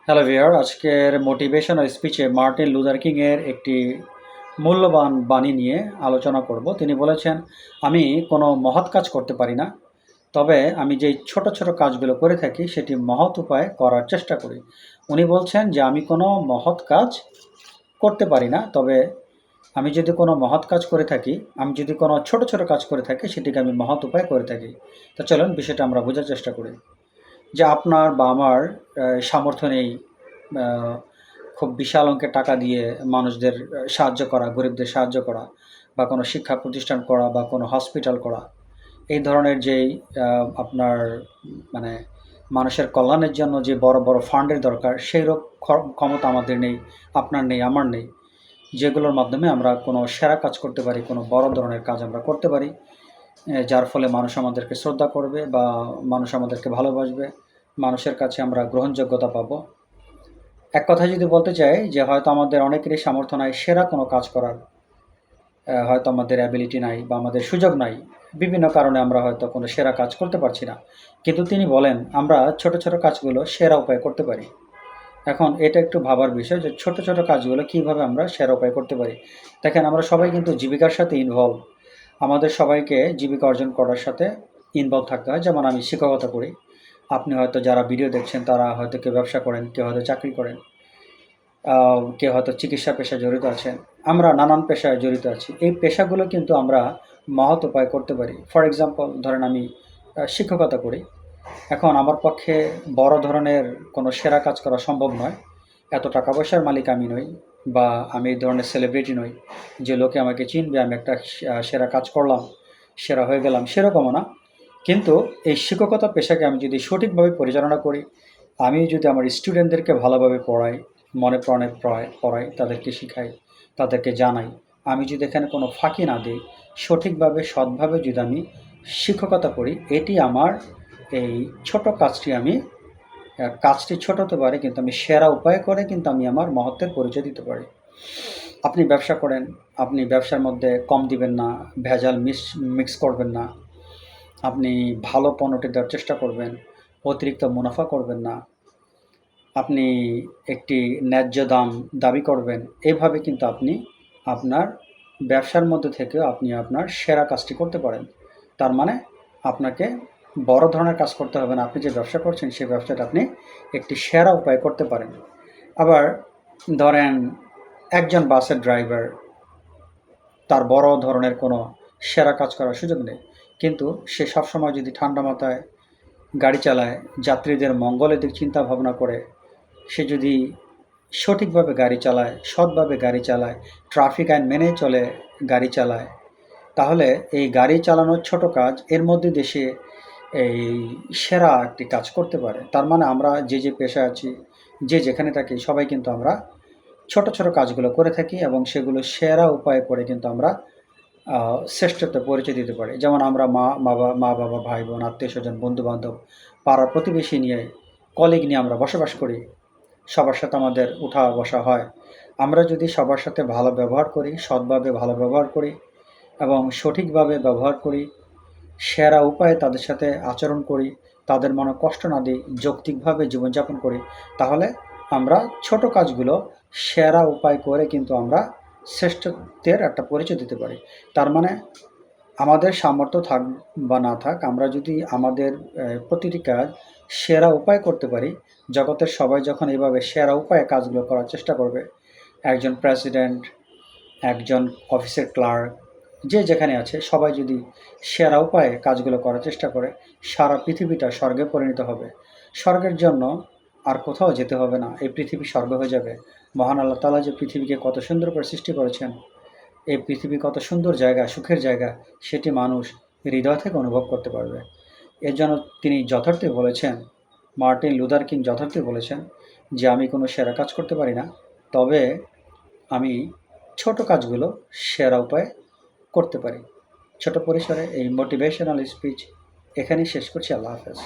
Hello viewer, আজকের motivational স্পিচে Martin Luther king এর একটি মূল্যবান বাণী নিয়ে আলোচনা করব। তিনি বলেছেন, আমি কোনো মহৎ কাজ করতে পারি না, তবে আমি যেই ছোট ছোট কাজগুলো করে থাকি সেটি মহৎ উপায়ে করার চেষ্টা করি। উনি বলছেন যে আমি কোনো মহৎ কাজ করতে পারি না, তবে আমি যদি কোনো মহৎ কাজ করে থাকি, আমি যদি কোনো ছোট ছোট কাজ করে থাকি সেটিকে আমি মহৎ উপায়ে করে থাকি। তো চলুন বিষয়টা আমরা বোঝার চেষ্টা করি। যে আপনার বা আমার সামর্থ্য নেই আ খুব বিশাল অঙ্কের টাকা দিয়ে মানুষদের সাহায্য করা, গরিবদের সাহায্য করা বা কোনো শিক্ষা প্রতিষ্ঠান করা বা কোনো হসপিটাল করা। এই ধরনের যেই আপনার মানে মানুষের কল্যাণের জন্য যে বড়, বড় ফান্ডের দরকার, সেইরূপ ক্ষমতা আমাদের নেই, আপনার নেই, আমার নেই। যেগুলোর মাধ্যমে আমরা কোনো সেরা কাজ করতে পারি, কোনো বড় ধরনের কাজ আমরা করতে পারি। যার ফলে মানুষ আমাদেরকে শ্রদ্ধা করবে বা মানুষ আমাদেরকে ভালোবাসবে। মানুষের কাছে আমরা গ্রহণযোগ্যতা পাবো। এক কথায় যদি বলতে চাই যে হয়তো আমাদের অনেকেরই সামর্থ্য নাই সেরা কোনো কাজ করার। হয়তো আমাদের অ্যাবিলিটি নাই বা আমাদের সুযোগ নাই। বিভিন্ন কারণে আমরা হয়তো কোনো সেরা কাজ করতে পারছি না। কিন্তু তিনি বলেন আমরা ছোট, ছোট কাজগুলো সেরা উপায়ে করতে পারি। এখন এটা একটু ভাবার বিষয় যে ছোট, ছোট কাজগুলো কীভাবে আমরা সেরা উপায়ে করতে পারি। দেখেন, আমরা সবাই কিন্তু জীবিকার সাথে ইনভলভ। আমাদের সবাইকে জীবিকা অর্জন করার সাথে ইনভলভ থাকতে হয়। যেমন আমি শিক্ষকতা করি। আপনি হয়তো যারা ভিডিও দেখছেন তারা হয়তো কেউ ব্যবসা করেন, কেউ হয়তো চাকরি করেন, কেউ হয়তো চিকিৎসা পেশায় জড়িত আছেন। আমরা নানান পেশায় জড়িত আছি। এই পেশাগুলো কিন্তু আমরা মহৎ উপায়ে করতে পারি। ফর এক্সাম্পল ধরেন আমি শিক্ষকতা করি। এখন আমার পক্ষে বড় ধরনের কোনো সেরা কাজ করা সম্ভব নয়। এত টাকা পয়সার মালিক আমি নই বা আমি এই ধরনের সেলিব্রিটি নই যে লোকে আমাকে চিনবে, আমি একটা সেরা কাজ করলাম, সেরা হয়ে গেলাম, সেরকমও না। কিন্তু এই শিক্ষকতা পেশাকে আমি যদি সঠিকভাবে পরিচালনা করি, আমি যদি আমার স্টুডেন্টদেরকে ভালোভাবে পড়াই, মনে প্রাণে পড়াই, তাদেরকে শিখাই, তাদেরকে জানাই, আমি যদি এখানে কোনো ফাঁকি না দিই, সঠিকভাবে সৎভাবে যদি আমি শিক্ষকতা করি, এটি আমার এই ছোট কাজটি আমি কাজটি ছোট হতে পারে কিন্তু আমি সেরা উপায় করে কিন্তু আমি আমার মহত্বের পরিচয় দিতে পারি। আপনি ব্যবসা করেন, আপনি ব্যবসার মধ্যে কম দিবেন না, ভেজাল মিক্স করবেন না। আপনি ভালো পণ্যটি দেওয়ার চেষ্টা করবেন, অতিরিক্ত মুনাফা করবেন না। আপনি একটি ন্যায্য দাম দাবি করবেন। এভাবে কিন্তু আপনি আপনার ব্যবসার মধ্যে থেকেও আপনি আপনার সেরা কাজটি করতে পারেন। তার মানে আপনাকে বড় ধরনের কাজ করতে হবে না। আপনি যে ব্যবসা করছেন সেই ব্যবসাটা আপনি একটি সেরা উপায়ে করতে পারেন। আবার ধরেন একজন বাসের ড্রাইভার, তার বড় ধরনের কোনো সেরা কাজ করার সুযোগ নেই। কিন্তু সে সবসময় যদি ঠান্ডা মাথায় গাড়ি চালায়, যাত্রীদের মঙ্গলের দিক চিন্তা ভাবনা করে, সে যদি সঠিকভাবে গাড়ি চালায়, সৎভাবে গাড়ি চালায়, ট্রাফিক আইন মেনে চলে গাড়ি চালায়, তাহলে এই গাড়ি চালানোর ছোট কাজ এর মধ্যে দিয়ে সে এই সেরা একটি কাজ করতে পারে। তার মানে আমরা যে পেশায় আছি, যে যেখানে থাকি সবাই কিন্তু আমরা ছোট, ছোট কাজগুলো করে থাকি এবং সেগুলো সেরা উপায়ে করে কিন্তু আমরা শ্রেষ্ঠত্ব পরিচয় দিতে পারি। যেমন আমরা মা-বাবা, ভাই-বোন, আত্মীয়স্বজন, বন্ধু-বান্ধব, পাড়া প্রতিবেশী নিয়ে, কলিগ নিয়ে আমরা বসবাস করি। সবার সাথে আমাদের উঠা বসা হয়। আমরা যদি সবার সাথে ভালো ব্যবহার করি, সৎভাবে ভালো ব্যবহার করি এবং সঠিকভাবে ব্যবহার করি, সেরা উপায়ে তাদের সাথে আচরণ করি, তাদের মনে কষ্ট না দিই, যৌক্তিকভাবে জীবনযাপন করি, তাহলে আমরা ছোট কাজগুলো সেরা উপায় করে কিন্তু আমরা শ্রেষ্ঠত্বের একটা পরিচয় দিতে পারি। তার মানে আমাদের সামর্থ্য থাক বা না থাক, আমরা যদি আমাদের প্রতিটি কাজ সেরা উপায়ে করতে পারি, জগতের সবাই যখন এভাবে সেরা উপায়ে কাজগুলো করার চেষ্টা করবে, একজন প্রেসিডেন্ট, একজন অফিসের ক্লার্ক, যে যেখানে আছে সবাই যদি সেরা উপায়ে কাজগুলো করার চেষ্টা করে, সারা পৃথিবীটা স্বর্গে পরিণত হবে। স্বর্গের জন্য আর কোথাও যেতে হবে না, এই পৃথিবী স্বর্গ হয়ে যাবে। মহান আল্লাহ তাআলা যে পৃথিবীকে কত সুন্দর করে সৃষ্টি করেছেন, এই পৃথিবী কত সুন্দর জায়গা, সুখের জায়গা, সেটি মানুষ হৃদয় থেকে অনুভব করতে পারবে। এর জন্য তিনি যথার্থই বলেছেন, মার্টিন লুথার কিং যথার্থই বলেছেন যে আমি কোনো সেরা কাজ করতে পারি না, তবে আমি ছোট কাজগুলো সেরা উপায়ে করতে পারি। ছোট পরিসরে এই মোটিভেশনাল স্পিচ এখানেই শেষ করছি। আল্লাহ হাফেজ।